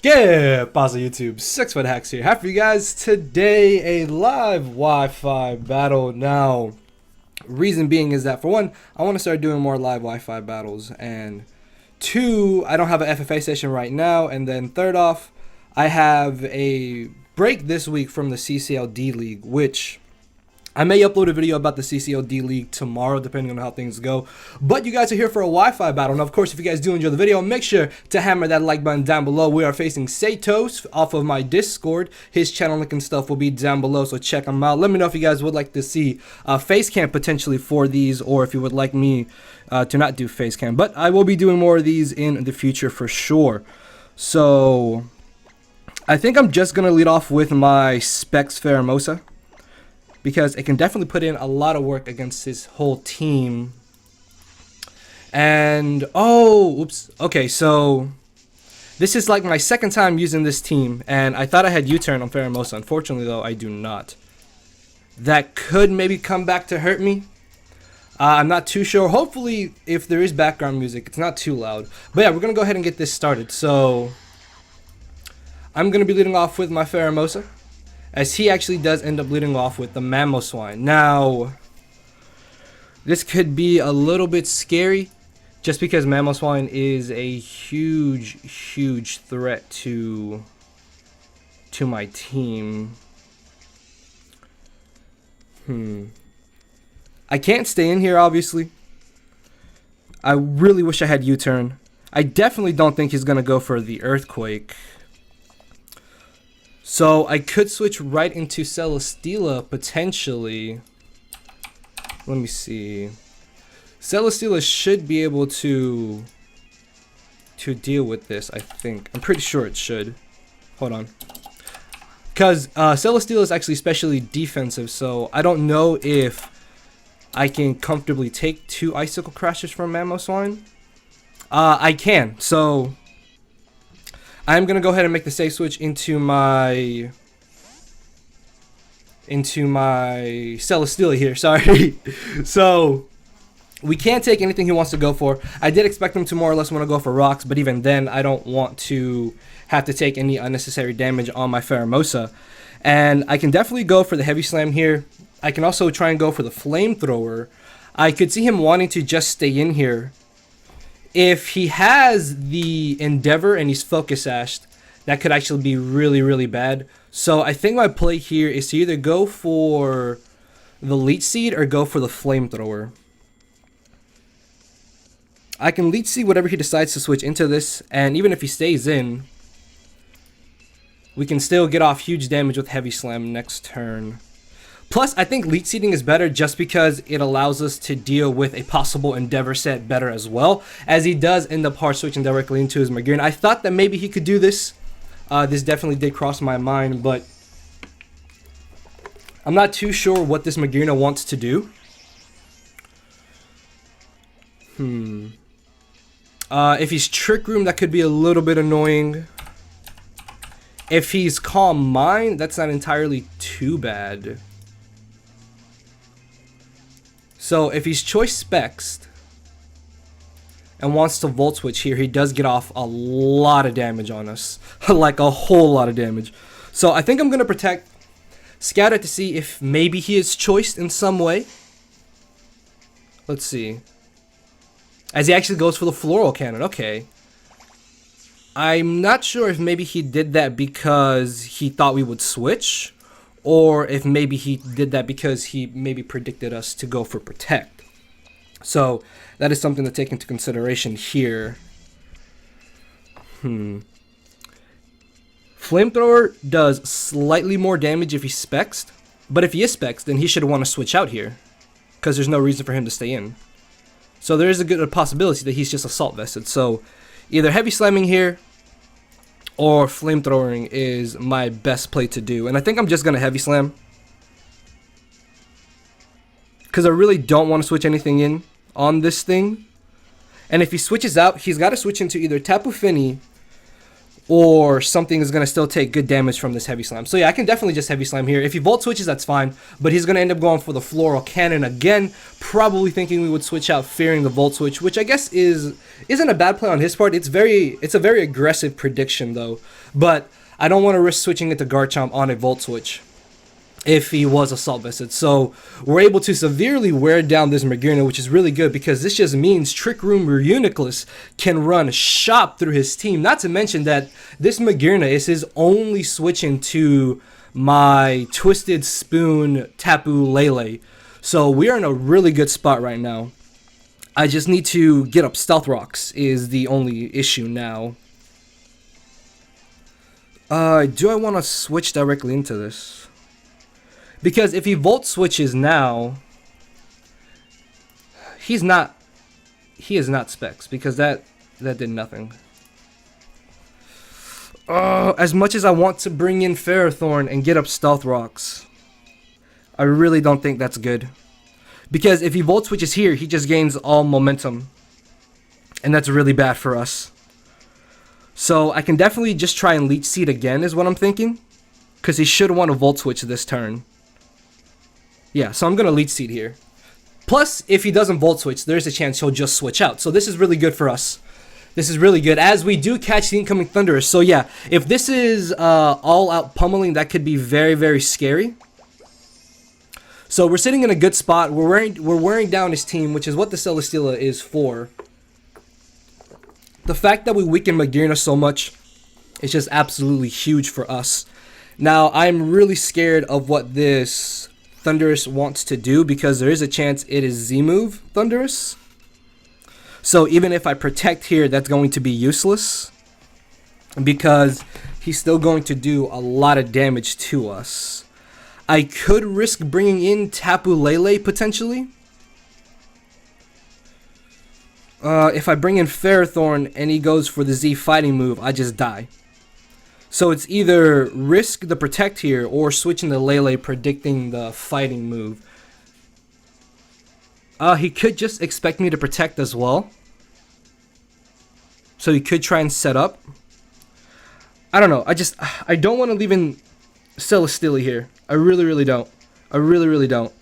¿Qué pasa, YouTube? 6fthax here. Happy for you guys today a live Wi-Fi battle. Now, reason being is that for one, I want to start doing more live Wi-Fi battles, and two, I don't have an FFA session right now, and then third off, I have a break this week from the CCLD League, which I may upload a video about the CCLD League tomorrow, depending on how things go. But you guys are here for a Wi-Fi battle. And of course, if you guys do enjoy the video, make sure to hammer that like button down below. We are facing Saitoz off of my Discord. His channel link and stuff will be down below, so check him out. Let me know if you guys would like to see face cam potentially for these, or if you would like me to not do face cam. But I will be doing more of these in the future for sure. So I think I'm just going to lead off with my Specs Pheromosa, because it can definitely put in a lot of work against his whole team. And, oh, oops. Okay, so this is like my second time using this team, and I thought I had U-turn on Pheromosa. Unfortunately, though, I do not. That could maybe come back to hurt me. I'm not too sure. Hopefully, if there is background music, it's not too loud. But yeah, we're going to go ahead and get this started. So I'm going to be leading off with my Pheromosa, as he actually does end up leading off with the Mamoswine. Now, this could be a little bit scary, just because Mamoswine is a huge threat to my team. I can't stay in here, obviously. I really wish I had U-turn. I definitely don't think he's going to go for the Earthquake. So I could switch right into Celesteela potentially. Let me see. Celesteela should be able to deal with this, I think. I'm pretty sure it should. Hold on. Because Celesteela is actually especially defensive, so I don't know if I can comfortably take 2 Icicle Crashes from Mamoswine. I can, so I'm going to go ahead and make the safe switch into my Celesteela here, sorry. So we can't take anything he wants to go for. I did expect him to more or less want to go for rocks, but even then I don't want to have to take any unnecessary damage on my Pheromosa. And I can definitely go for the Heavy Slam here. I can also try and go for the Flamethrower. I could see him wanting to just stay in here. If he has the Endeavor and he's Focus Sashed, that could actually be really bad. So I think my play here is to either go for the Leech Seed or go for the Flamethrower. I can Leech Seed whatever he decides to switch into this, and even if he stays in, we can still get off huge damage with Heavy Slam next turn. Plus, I think Leech Seeding is better just because it allows us to deal with a possible Endeavor set better as well, as he does end up hard switching directly into his Magearna. I thought that maybe he could do this. This definitely did cross my mind, but I'm not too sure what this Magearna wants to do. If he's Trick Room, that could be a little bit annoying. If he's Calm Mind, that's not entirely too bad. So if he's Choice Specs and wants to Volt Switch here, he does get off a lot of damage on us. Like a whole lot of damage. So I think I'm going to protect, scout it to see if maybe he is choiced in some way. Let's see. As he actually goes for the Floral Cannon. Okay. I'm not sure if maybe he did that because he thought we would switch, or if maybe he did that because he maybe predicted us to go for Protect. So that is something to take into consideration here. Flamethrower does slightly more damage if he's Spexed, but if he is Spexed, then he should want to switch out here, because there's no reason for him to stay in. So there is a good possibility that he's just Assault Vested. So either Heavy Slamming here or Flamethrowing is my best play to do. And I think I'm just going to Heavy Slam, because I really don't want to switch anything in on this thing. And if he switches out, he's got to switch into either Tapu Fini or something is going to still take good damage from this Heavy Slam. So yeah, I can definitely just Heavy Slam here. If he Volt Switches, that's fine, but he's going to end up going for the Floral Cannon again, probably thinking we would switch out, fearing the Volt Switch, which I guess isn't a bad play on his part. It's a very aggressive prediction though, but I don't want to risk switching into Garchomp on a Volt Switch if he was Assault Vested. So we're able to severely wear down this Magearna, which is really good because this just means Trick Room Reuniclus can run shop through his team. Not to mention that this Magearna is his only switch into my Twisted Spoon Tapu Lele. So we are in a really good spot right now. I just need to get up Stealth Rocks is the only issue now. Do I want to switch directly into this? Because if he Volt Switches now, he is not Specs, because that did nothing. As much as I want to bring in Ferrothorn and get up Stealth Rocks, I really don't think that's good. Because if he Volt Switches here, he just gains all momentum, and that's really bad for us. So I can definitely just try and Leech Seed again is what I'm thinking, because he should want to Volt Switch this turn. Yeah, so I'm going to Leech Seed here. Plus, if he doesn't Volt Switch, there's a chance he'll just switch out. So this is really good for us. This is really good, as we do catch the incoming Thundurus. So yeah, if this is all-out pummeling, that could be very, very scary. So we're sitting in a good spot. We're wearing down his team, which is what the Celesteela is for. The fact that we weaken Magearna so much is just absolutely huge for us. Now, I'm really scared of what this Thundurus wants to do, because there is a chance it is Z-move Thundurus. So even if I protect here, that's going to be useless, because he's still going to do a lot of damage to us. I could risk bringing in Tapu Lele potentially. If I bring in Ferrothorn and he goes for the Z fighting move, I just die. So it's either risk the protect here or switching the Lele, predicting the fighting move. He could just expect me to protect as well. So he could try and set up. I don't know. I don't want to leave in Celesteela here. I really, really don't. I really, really don't.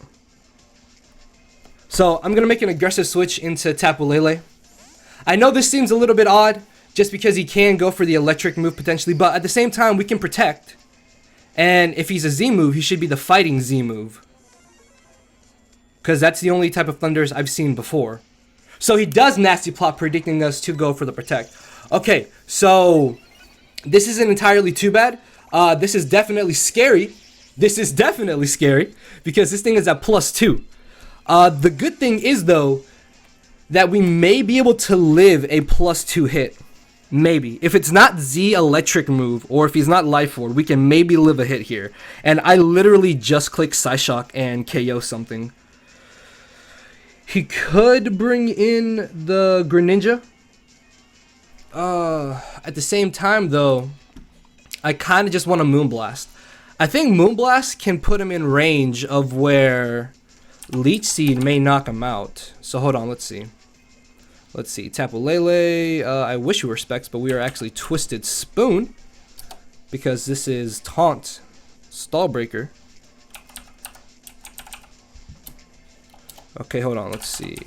So I'm going to make an aggressive switch into Tapu Lele. I know this seems a little bit odd, just because he can go for the electric move potentially, but at the same time we can protect. And if he's a Z move, he should be the fighting Z move, because that's the only type of Thundurus I've seen before. So he does Nasty Plot, predicting us to go for the protect. Okay, so this isn't entirely too bad. This is definitely scary. This is definitely scary, because this thing is at +2. The good thing is, though, that we may be able to live a +2 hit. Maybe. If it's not Z electric move, or if he's not Life Orb, we can maybe live a hit here. And I literally just click Psyshock and KO something. He could bring in the Greninja. At the same time, though, I kind of just want a Moonblast. I think Moonblast can put him in range of where Leech Seed may knock him out. So hold on, let's see. Let's see, Tapu Lele. I wish we were Specs, but we are actually Twisted Spoon, because this is Taunt Stall Breaker. Okay, hold on, let's see.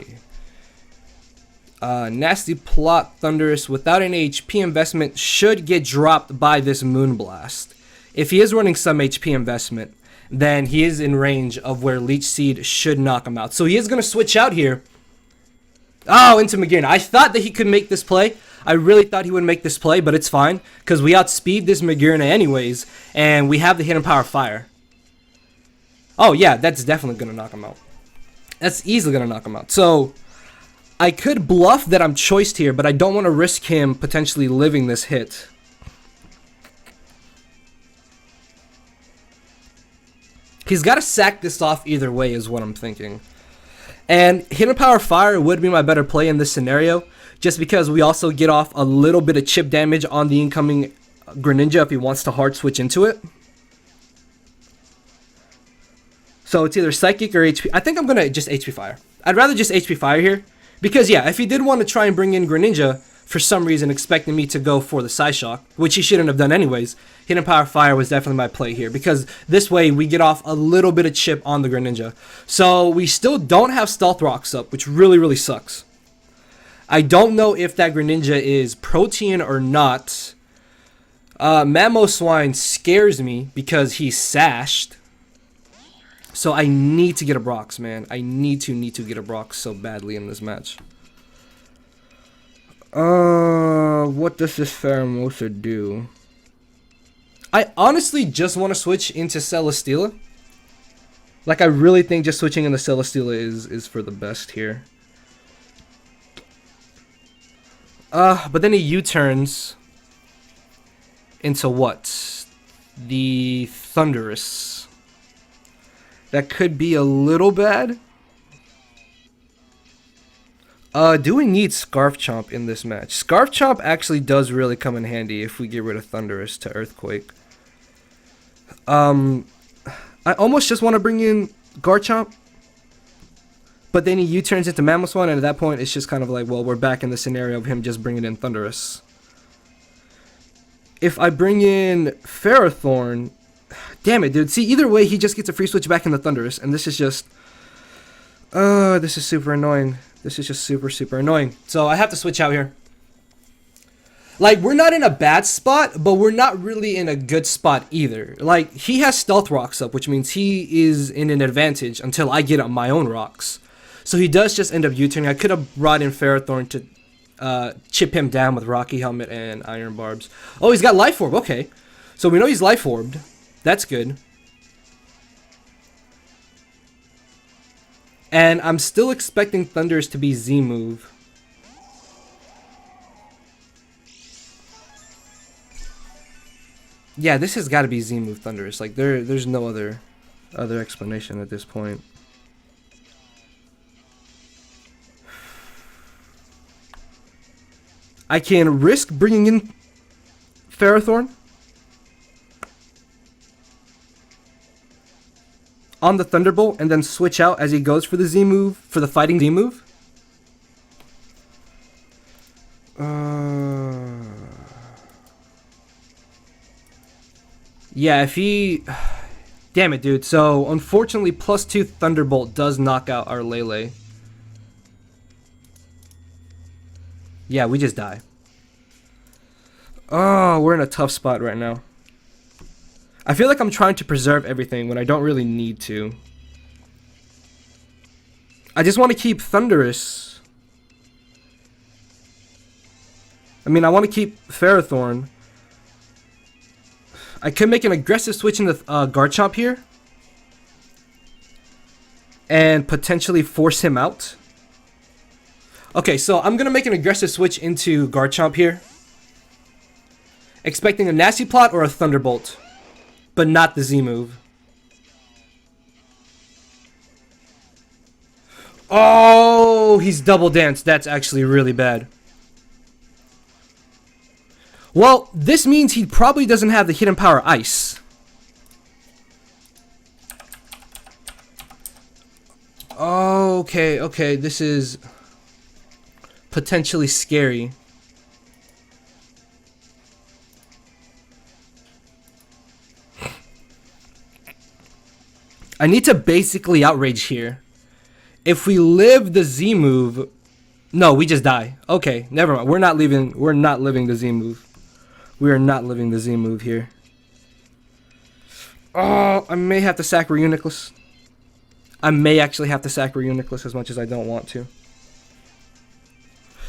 Nasty Plot Thundurus without an HP investment should get dropped by this Moonblast. If he is running some HP investment, then he is in range of where Leech Seed should knock him out. So he is going to switch out here. Oh, into Magearna. I thought that he could make this play. I really thought he would make this play, but it's fine, because we outspeed this Magearna anyways, and we have the Hidden Power Fire. Oh yeah, that's definitely going to knock him out. That's easily going to knock him out. So I could bluff that I'm choiced here, but I don't want to risk him potentially living this hit. He's got to sack this off either way is what I'm thinking. And Hidden Power Fire would be my better play in this scenario, just because we also get off a little bit of chip damage on the incoming Greninja if he wants to hard switch into it. So it's either Psychic or HP. I think I'm going to just HP Fire. I'd rather just HP Fire here, because yeah, if he did want to try and bring in Greninja for some reason expecting me to go for the Psyshock, which he shouldn't have done anyways. Hidden Power Fire was definitely my play here, because this way we get off a little bit of chip on the Greninja. So we still don't have Stealth Rocks up, which really sucks. I don't know if that Greninja is Protean or not. Mamoswine scares me because he's sashed. So I need to get a Brox, man. I need to get a Brox so badly in this match. What does this Pheromosa do? I honestly just want to switch into Celesteela. Like, I really think just switching into Celesteela is for the best here. But then he U-turns into what? The Thundurus. That could be a little bad. Do we need Scarf Chomp in this match? Scarf Chomp actually does really come in handy if we get rid of Thundurus to Earthquake. I almost just want to bring in Garchomp, but then he U-turns into Mamoswine, and at that point it's just kind of like, well, we're back in the scenario of him just bringing in Thundurus. If I bring in Ferrothorn, damn it, dude. See, either way, he just gets a free switch back in the Thundurus, and this is just... this is super annoying. This is just super annoying. So I have to switch out here. Like, we're not in a bad spot, but we're not really in a good spot either. Like, he has Stealth Rocks up, which means he is in an advantage until I get up my own rocks. So he does just end up U-turning. I could have brought in Ferrothorn to chip him down with Rocky Helmet and Iron Barbs. Oh, he's got Life Orb. Okay. So we know he's Life Orbed. That's good. And I'm still expecting Thundurus to be Z-move. Yeah, this has got to be Z-move Thundurus. Like, there's no other explanation at this point. I can risk bringing in Ferrothorn on the Thunderbolt and then switch out as he goes for the Z-move, for the fighting Z-move. Yeah, if he... Damn it, dude. So, unfortunately, +2 Thunderbolt does knock out our Lele. Yeah, we just die. Oh, we're in a tough spot right now. I feel like I'm trying to preserve everything when I don't really need to. I just want to keep Thundurus. I mean, I want to keep Ferrothorn. I could make an aggressive switch into Garchomp here. And potentially force him out. Okay, so I'm going to make an aggressive switch into Garchomp here. Expecting a Nasty Plot or a Thunderbolt. But not the Z-move. Oh, he's double danced. That's actually really bad. Well, this means he probably doesn't have the Hidden Power Ice. Okay, this is potentially scary. I need to basically outrage here. If we live the Z move, no, we just die. Okay, never mind. We're not living the Z move. We are not living the Z move here. Oh, I may have to sack Reuniclus. I may actually have to sack Reuniclus as much as I don't want to.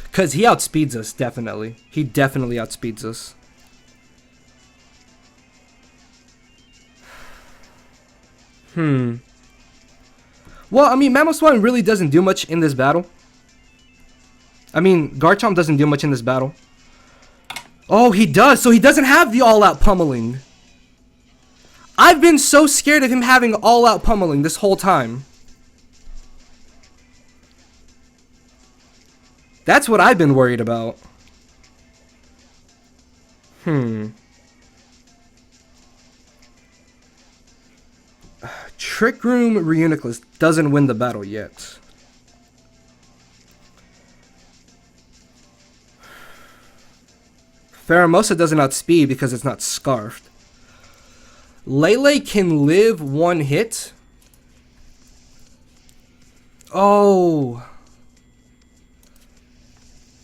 Because he outspeeds us, definitely. He definitely outspeeds us. Well, I mean, Mamoswine really doesn't do much in this battle. I mean, Garchomp doesn't do much in this battle. Oh, he does. So he doesn't have the all-out pummeling. I've been so scared of him having all-out pummeling this whole time. That's what I've been worried about. Trick Room Reuniclus doesn't win the battle yet. Pheromosa doesn't outspeed because it's not scarfed. Lele can live one hit. Oh.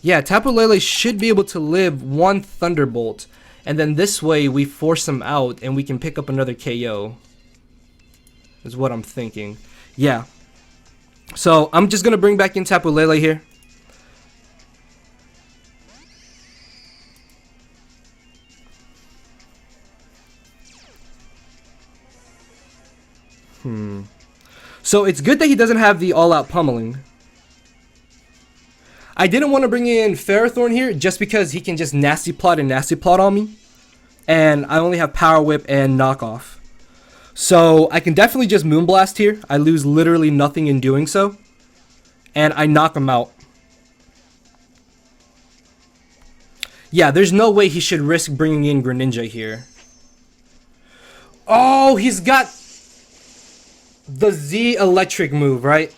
Yeah, Tapu Lele should be able to live one Thunderbolt. And then this way we force him out and we can pick up another KO. Is what I'm thinking. Yeah. So I'm just going to bring back in Tapu Lele here. So it's good that he doesn't have the all-out pummeling. I didn't want to bring in Ferrothorn here just because he can just nasty plot and nasty plot on me. And I only have Power Whip and Knockoff. So I can definitely just Moonblast here. I lose literally nothing in doing so. And I knock him out. Yeah, there's no way he should risk bringing in Greninja here. Oh, he's got the Z electric move, right?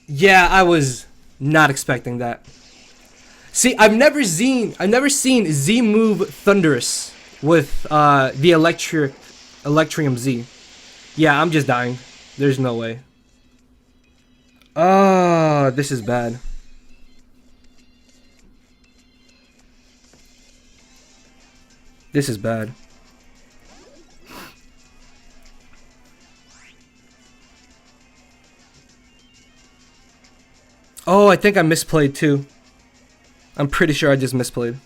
Yeah, I was not expecting that. See, I've never seen Z move Thundurus with the Electrium Z. Yeah, I'm just dying. There's no way. This is bad. This is bad. Oh, I think I misplayed too. I'm pretty sure I just misplayed.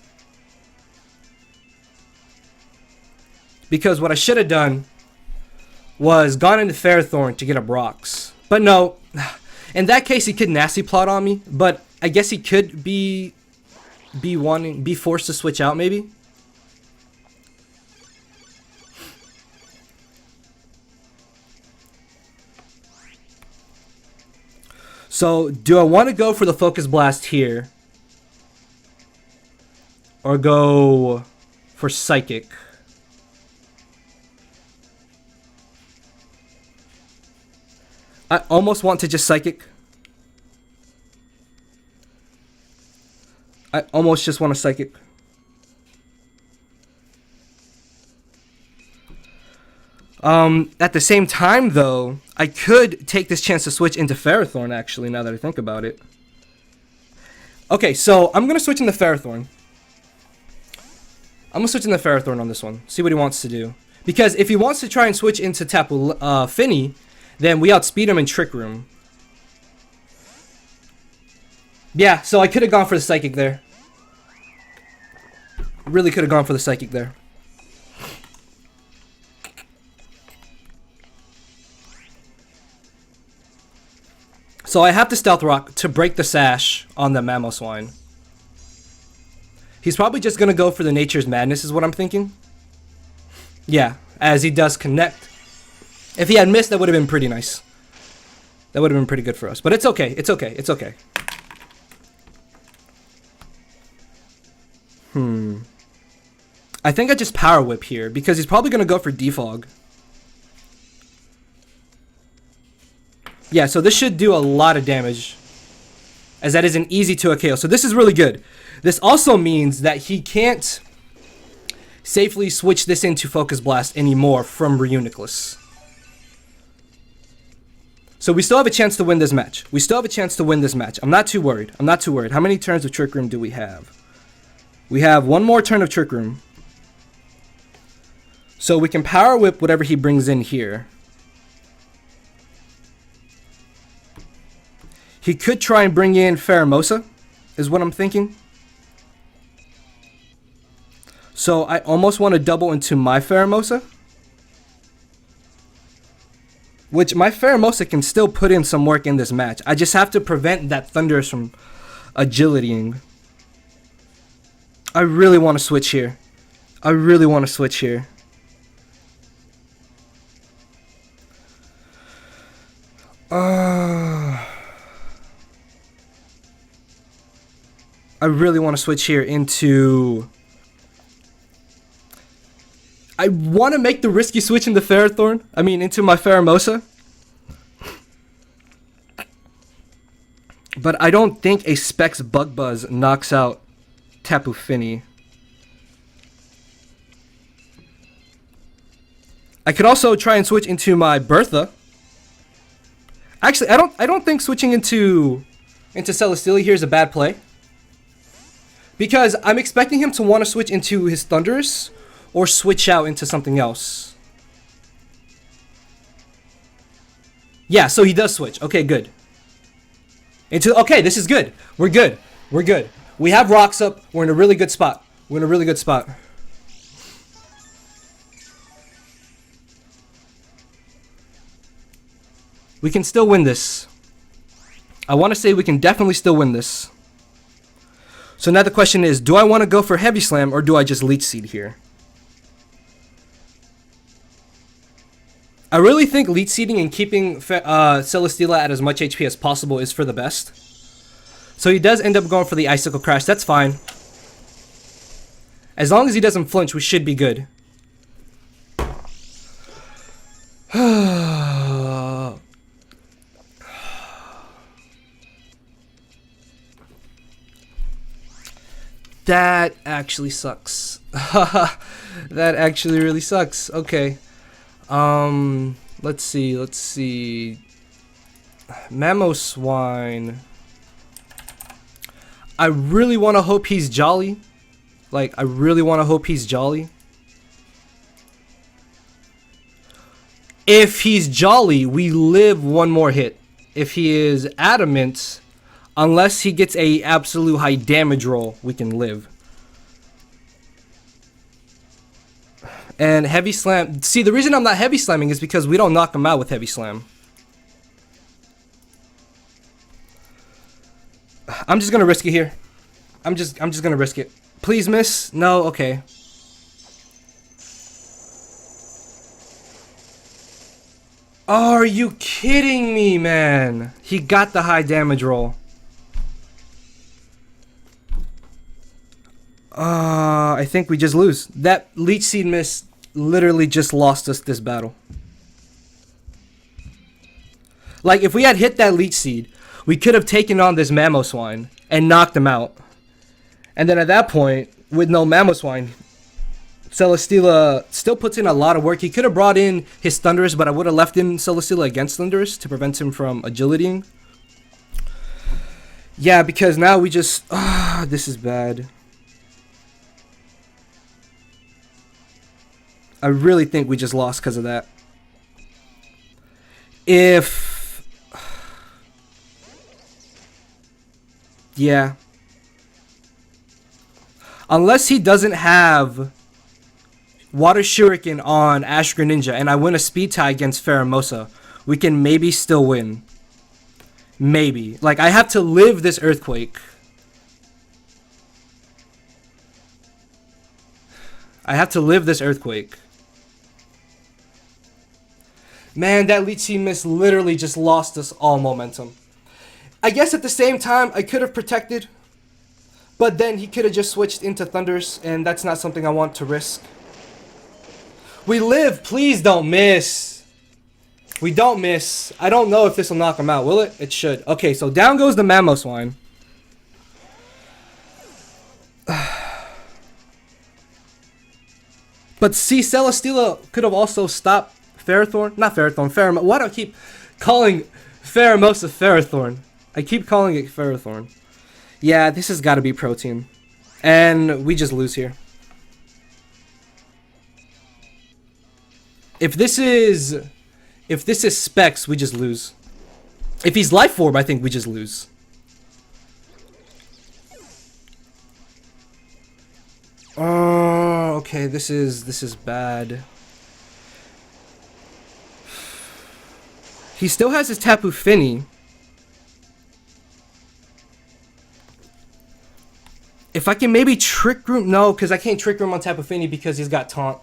Because what I should have done was gone into Ferrothorn to get up rocks. But no, in that case he could nasty plot on me, but I guess he could be forced to switch out maybe. So, do I want to go for the Focus Blast here? Or go for Psychic? I almost want to just Psychic. I almost just want to Psychic. At the same time, though, I could take this chance to switch into Ferrothorn, actually, now that I think about it. Okay, so I'm going to switch into Ferrothorn. I'm going to switch into Ferrothorn on this one. See what he wants to do. Because if he wants to try and switch into Tapu Fini, then we outspeed him in Trick Room. Yeah, so I could have gone for the Psychic there. Really could have gone for the Psychic there. So I have to Stealth Rock to break the sash on the Mamoswine. He's probably just going to go for the Nature's Madness is what I'm thinking. Yeah, as he does connect. If he had missed, that would have been pretty nice. That would have been pretty good for us. But it's okay, it's okay, it's okay. I think I just Power Whip here because he's probably going to go for Defog. Yeah, so this should do a lot of damage, as that is an easy 2 KO. So this is really good. This also means that he can't safely switch this into Focus Blast anymore from Reuniclus. So we still have a chance to win this match. We still have a chance to win this match. I'm not too worried. I'm not too worried. How many turns of Trick Room do we have? We have one more turn of Trick Room. So we can Power Whip whatever he brings in here. He could try and bring in Pheromosa, is what I'm thinking. So I almost want to double into my Pheromosa. Which my Pheromosa can still put in some work in this match. I just have to prevent that Thundurus from agilitying. I really want to switch here. I really want to switch here. I really want to switch here into... I want to make the risky switch into Ferrothorn. I mean, into my Pheromosa. But I don't think a Specs Bug Buzz knocks out Tapu Fini. I could also try and switch into my Bertha. Actually, I don't think switching into Celesteela here is a bad play. Because I'm expecting him to want to switch into his Thundurus or switch out into something else. Yeah, so he does switch. Okay, good. Okay, this is good. We're good. We're good. We have rocks up. We're in a really good spot. We're in a really good spot. We can still win this. I want to say we can definitely still win this. So now the question is, do I want to go for Heavy Slam or do I just Leech Seed here? I really think Leech Seeding and keeping Celesteela at as much HP as possible is for the best. So he does end up going for the Icicle Crash. That's fine. As long as he doesn't flinch, we should be good. That actually sucks. That actually really sucks. Okay. Let's see. Mamoswine. I really want to hope he's jolly. Like, I really want to hope he's jolly. If he's jolly, we live one more hit. If he is adamant, unless he gets a absolute high damage roll, we can live. And Heavy Slam. See, the reason I'm not Heavy Slamming is because we don't knock him out with Heavy Slam. I'm just gonna risk it here. I'm just gonna risk it. Please miss. No. Okay. Are you kidding me, man? He got the high damage roll. I think we just lose. That Leech Seed miss literally just lost us this battle. Like, if we had hit that Leech Seed, we could have taken on this Mamoswine and knocked him out. And then at that point, with no Mamoswine, Celesteela still puts in a lot of work. He could have brought in his Thundurus, but I would have left in Celesteela against Thundurus to prevent him from agilitying. Yeah, because now we just... this is bad. I really think we just lost because of that. If... yeah. Unless he doesn't have Water Shuriken on Ash Greninja and I win a speed tie against Pheromosa, we can maybe still win. Maybe. Like, I have to live this Earthquake. I have to live this Earthquake. Man, that Leech Seed miss literally just lost us all momentum. I guess at the same time, I could have protected. But then he could have just switched into Thundurus, and that's not something I want to risk. We live. Please don't miss. We don't miss. I don't know if this will knock him out. Will it? It should. Okay, so down goes the Mamoswine. But see, Celesteela could have also stopped Ferrothorn. Not Ferrothorn. Pheromosa. Why do I keep calling Pheromosa Ferrothorn? I keep calling it Ferrothorn. Yeah, this has got to be Protein. And we just lose here. If this is Specs, we just lose. If he's Life Orb, I think we just lose. Oh, okay, this is bad. He still has his Tapu Fini. If I can maybe Trick Room... No, because I can't Trick Room on Tapu Fini because he's got Taunt.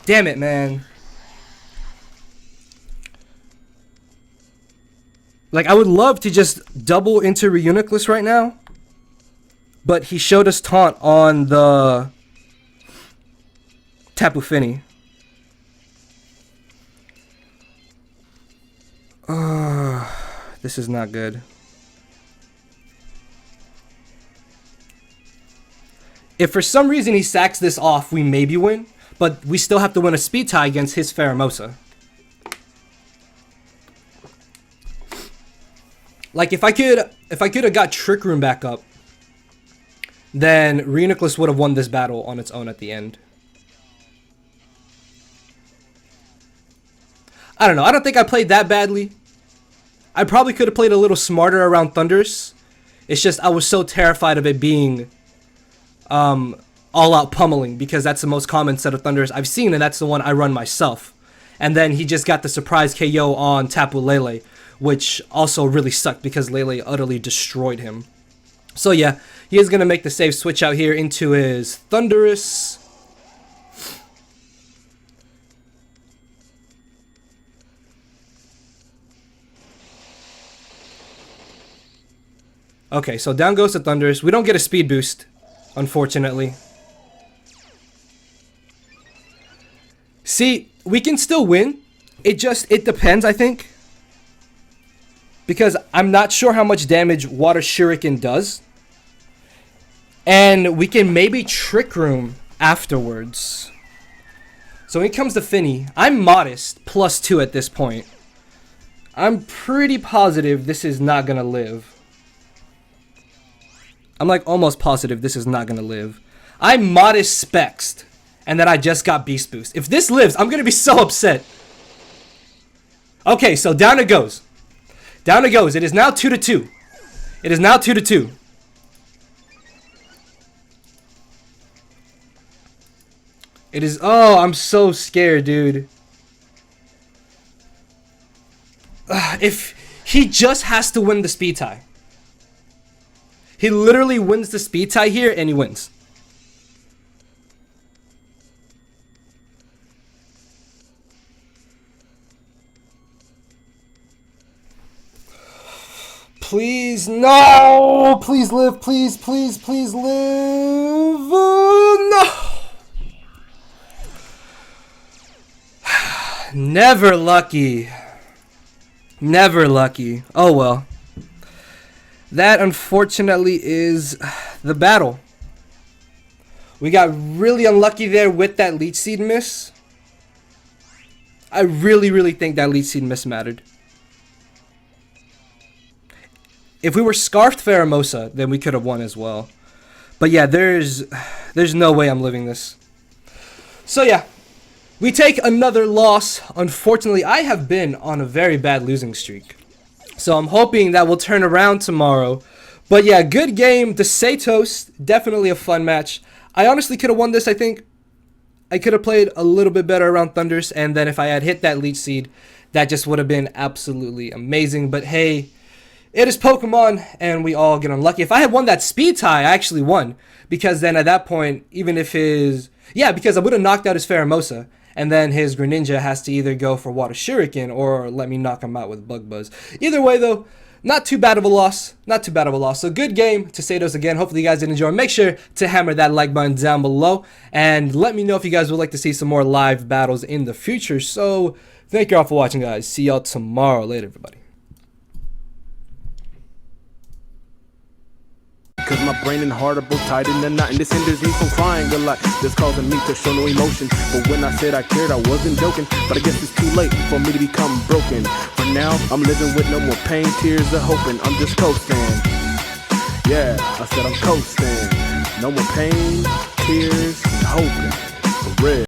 Damn it, man. Like, I would love to just double into Reuniclus right now. But he showed us Taunt on the Tapu Fini. This is not good. If for some reason he sacks this off, we maybe win. But we still have to win a speed tie against his Pheromosa. Like, if I could have got Trick Room back up, then Reuniclus would have won this battle on its own at the end. I don't know. I don't think I played that badly. I probably could have played a little smarter around Thundurus. It's just I was so terrified of it being all-out pummeling, because that's the most common set of Thundurus I've seen, and that's the one I run myself. And then he just got the surprise KO on Tapu Lele, which also really sucked because Lele utterly destroyed him. So yeah, he is going to make the safe switch out here into his Thundurus. Okay, so down goes the Thundurus. We don't get a speed boost, unfortunately. See, we can still win. It depends, I think. Because I'm not sure how much damage Water Shuriken does. And we can maybe Trick Room afterwards. So when it comes to Finny, I'm modest, +2 at this point. I'm pretty positive this is not going to live. I'm like almost positive this is not going to live. I'm modest spexed, and then I just got Beast Boost. If this lives, I'm going to be so upset. Okay, so down it goes. Down it goes. It is now 2-2. It is now 2-2. It is... Oh, I'm so scared, dude. If he just has to win the speed tie. He literally wins the speed tie here, and he wins. Please, no! Please live, please, please, please live! No! Never lucky. Never lucky. Oh well. That, unfortunately, is the battle. We got really unlucky there with that Leech Seed miss. I really think that Leech Seed miss mattered. If we were Scarfed Pheromosa, then we could have won as well. But yeah, there's no way I'm living this. So yeah, we take another loss. Unfortunately, I have been on a very bad losing streak. So I'm hoping that will turn around tomorrow. But yeah, good game. The Saitoz, definitely a fun match. I honestly could have won this, I think. I could have played a little bit better around Thundurus, and then if I had hit that Leech Seed, that just would have been absolutely amazing. But hey, it is Pokemon, and we all get unlucky. If I had won that speed tie, I actually won. Because then at that point, even if his... Yeah, because I would have knocked out his Pheromosa. And then his Greninja has to either go for Water Shuriken or let me knock him out with Bug Buzz. Either way, though, not too bad of a loss. Not too bad of a loss. So good game to Saitoz again. Hopefully you guys did enjoy. Make sure to hammer that like button down below. And let me know if you guys would like to see some more live battles in the future. So thank you all for watching, guys. See y'all tomorrow. Later, everybody. Cause my brain and heart are both tied in a knot, and this hinders me from crying a lot. This causing me to show no emotion. But when I said I cared, I wasn't joking. But I guess it's too late for me to become broken. For now, I'm living with no more pain, tears, or hoping. I'm just coasting. Yeah, I said I'm coasting. No more pain, tears, and hoping. For real.